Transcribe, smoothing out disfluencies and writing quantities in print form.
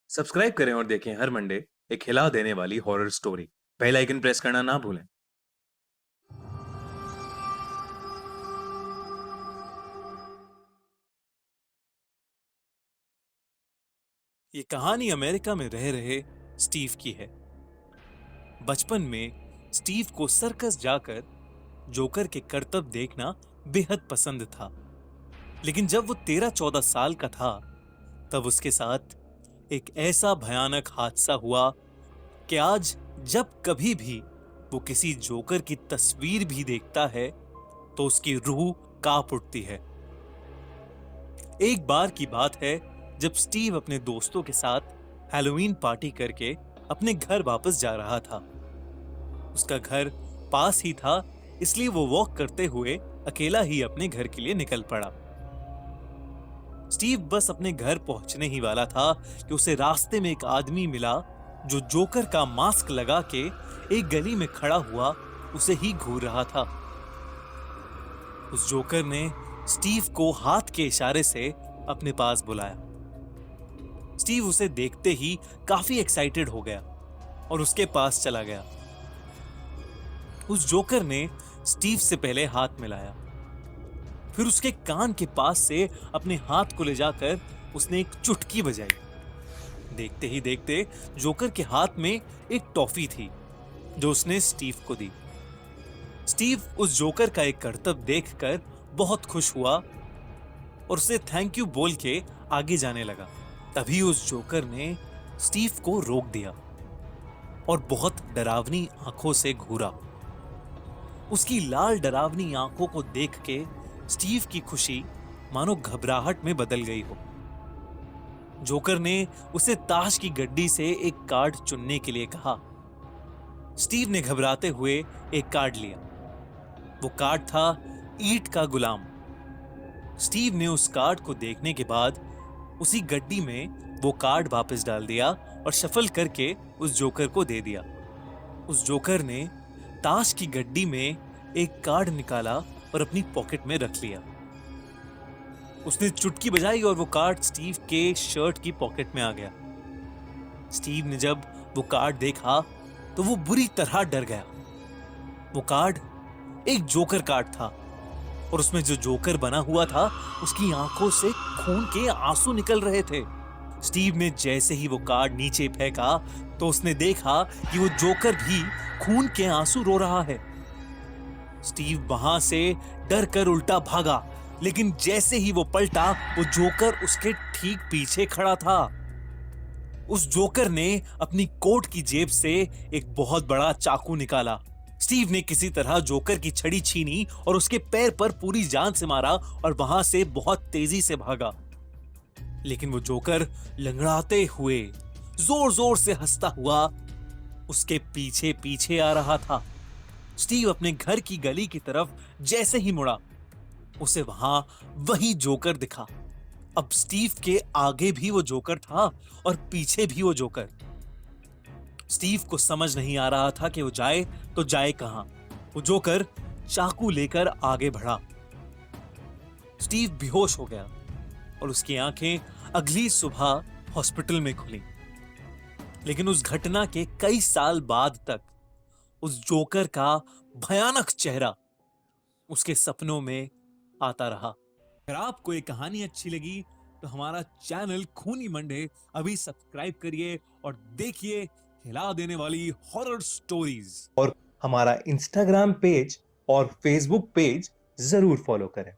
Subscribe करें और देखें हर मंडे एक हिला देने वाली horror story. Bell icon press करना ना भूलें। ये कहानी अमेरिका में रह रहे स्टीव की है। बचपन में स्टीव को सर्कस जाकर जोकर के करतब देखना बेहद पसंद था। लेकिन जब वो 13-14 साल का था, तब उसके साथ एक ऐसा भयानक हादसा हुआ कि आज जब कभी भी वो किसी जोकर की तस्वीर भी देखता है, तो उसकी रूह कांप उठती है। एक बार की बात है जब स्टीव अपने दोस्तों के साथ हैलोवीन पार्टी करके अपने घर वापस जा रहा था। उसका घर पास ही था, इसलिए वो वॉक करते हुए अकेला ही अपने घर के लिए निकल पड़ा। स्टीव बस अपने घर पहुंचने ही वाला था कि उसे रास्ते में एक आदमी मिला जो जोकर का मास्क लगा के एक गली में खड़ा हुआ उसे ही घूर रहा था। उस जोकर ने स्टीव को हाथ के इशारे से अपने पास बुलाया। स्टीव उसे देखते ही काफी एक्साइटेड हो गया और उसके पास चला गया। उस जोकर ने स्टीव से पहले हाथ मिलाया, फिर उसके कान के पास से अपने हाथ को ले जाकर उसने एक चुटकी बजाई। देखते ही देखते जोकर के हाथ में एक टॉफी थी जो उसने स्टीव को दी। स्टीव उस जोकर का एक करतब देखकर बहुत खुश हुआ और उसे थैंक यू बोल के आगे जाने लगा। तभी उस जोकर ने स्टीव को रोक दिया और बहुत डरावनी आंखों से घूरा। उसकी लाल डरावनी आंखों को देख के स्टीव की खुशी मानो घबराहट में बदल गई हो। जोकर ने उसे ताश की गड्डी से एक कार्ड चुनने के लिए कहा। स्टीव ने घबराते हुए एक कार्ड लिया। वो कार्ड था ईंट का गुलाम। स्टीव ने उस कार्ड को देखने के बाद उसी गड्डी में वो कार्ड वापस डाल दिया और शफल करके उस जोकर को दे दिया। उस जोकर ने ताश की गड्डी में एक कार्ड निकाला और अपनी पॉकेट में रख लिया। उसने चुटकी बजाई और वो कार्ड स्टीव के शर्ट की पॉकेट में आ गया। स्टीव ने जब वो कार्ड देखा तो वो बुरी तरह डर गया। वो कार्ड एक जोकर कार्ड था और उसमें जो जोकर बना हुआ था उसकी आंखों से खून के आंसू निकल रहे थे। स्टीव ने जैसे ही वो कार्ड नीचे फेंका तो उसने देखा कि वो जोकर भी खून के आंसू रो रहा है। स्टीव वहां से डर कर उल्टा भागा, लेकिन जैसे ही वो पलटा वो जोकर उसके ठीक पीछे खड़ा था। उस जोकर ने अपनी कोट की जेब से एक बहुत बड़ा चाकू निकाला। स्टीव ने किसी तरह जोकर की छड़ी छीनी और उसके पैर पर पूरी जान से मारा और वहां से बहुत तेजी से भागा। लेकिन वो जोकर लंगड़ाते हुए जोर जोर से हंसता हुआ उसके पीछे पीछे आ रहा था। स्टीव अपने घर की गली की तरफ जैसे ही मुड़ा, उसे वहां वही जोकर दिखा। अब स्टीव के आगे भी वो जोकर था और पीछे भी वो जोकर। स्टीव को समझ नहीं आ रहा था कि वो जाए तो जाए कहां। वो जोकर चाकू लेकर आगे बढ़ा। स्टीव बेहोश हो गया और उसकी आंखें अगली सुबह हॉस्पिटल में खुली। लेकिन उस घटना के कई साल बाद तक उस जोकर का भयानक चेहरा उसके सपनों में आता रहा। अगर आपको ये कहानी अच्छी लगी तो हमारा चैनल खूनी मंडे अभी सब्सक्राइब करिए और देखिए हिला देने वाली हॉरर स्टोरीज। और हमारा इंस्टाग्राम पेज और फेसबुक पेज जरूर फॉलो करें।